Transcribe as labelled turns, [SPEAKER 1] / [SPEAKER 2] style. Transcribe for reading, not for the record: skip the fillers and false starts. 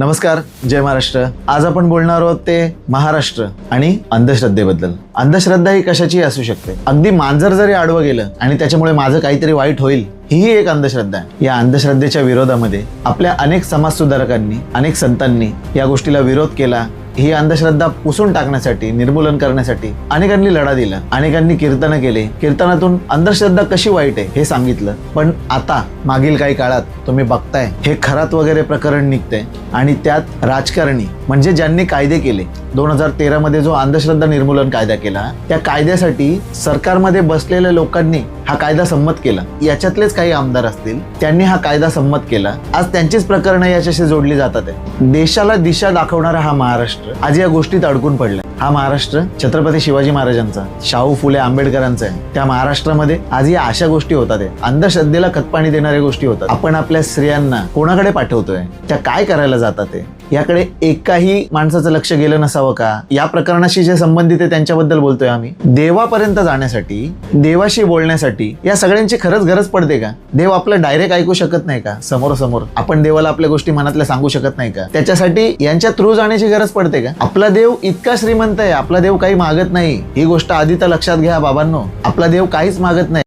[SPEAKER 1] नमस्कार, जय महाराष्ट्र. आज आपण बोलणार आहोत ते महाराष्ट्र आणि अंधश्रद्धेबद्दल. अंधश्रद्धा ही कशाची असू शकते. अगदी मांजर जरी आडवं गेलं आणि त्याच्यामुळे माझं काहीतरी वाईट होईल, ही एक अंधश्रद्धा आहे. या अंधश्रद्धेच्या विरोधामध्ये आपल्या अनेक समाजसुधारकांनी, अनेक संतांनी या गोष्टीला विरोध केला. ही अंधश्रद्धा पुसून टाकण्यासाठी, निर्मूलन करण्यासाठी अनेकांनी लढा दिला, अनेकांनी कीर्तनं केले. कीर्तनातून अंधश्रद्धा कशी वाईट आहे हे सांगितलं. पण आता मागील काही काळात तुम्ही बघताय हे खरात वगैरे प्रकरण निघते आणि त्यात राजकारणी म्हणजे ज्यांनी कायदे केले, 2013 मध्ये जो अंधश्रद्धा निर्मूलन कायदा केला, त्या कायद्यासाठी सरकारमध्ये बसलेल्या लोकांनी हा कायदा संमत केला. याच्यातलेच काही आमदार असतील, त्यांनी हा कायदा संमत केला. आज त्यांचीच प्रकरणं याच्याशी जोडली जातात आहे. देशाला दिशा दाखवणारा हा महाराष्ट्र आज या गोष्टीत अडकून पडला. हा महाराष्ट्र छत्रपती शिवाजी महाराजांचा, शाहू फुले आंबेडकरांचा आहे. त्या महाराष्ट्रामध्ये आज या अशा गोष्टी होतात आहे. अंधश्रद्धेला खतपाणी देणाऱ्या गोष्टी होतात. आपण आपल्या स्त्रियांना कोणाकडे पाठवतोय, त्या काय करायला जातात आहे, याकडे एकाही माणसाचं लक्ष गेलं नसावं का? या प्रकरणाशी जे संबंधित आहे त्यांच्याबद्दल बोलतोय आम्ही. देवापर्यंत जाण्यासाठी, देवाशी बोलण्यासाठी या सगळ्यांची खरंच गरज पडते का? देव आपलं डायरेक्ट ऐकू शकत नाही का? समोर आपण देवाला आपल्या गोष्टी मनातल्या सांगू शकत नाही का? त्याच्यासाठी यांच्या थ्रू जाण्याची गरज पडते का? आपला देव इतका श्रीमंत आहे, आपला देव काही मागत नाही. ही गोष्ट आधी तर लक्षात घ्या बाबांनो. आपला देव काहीच मागत नाही.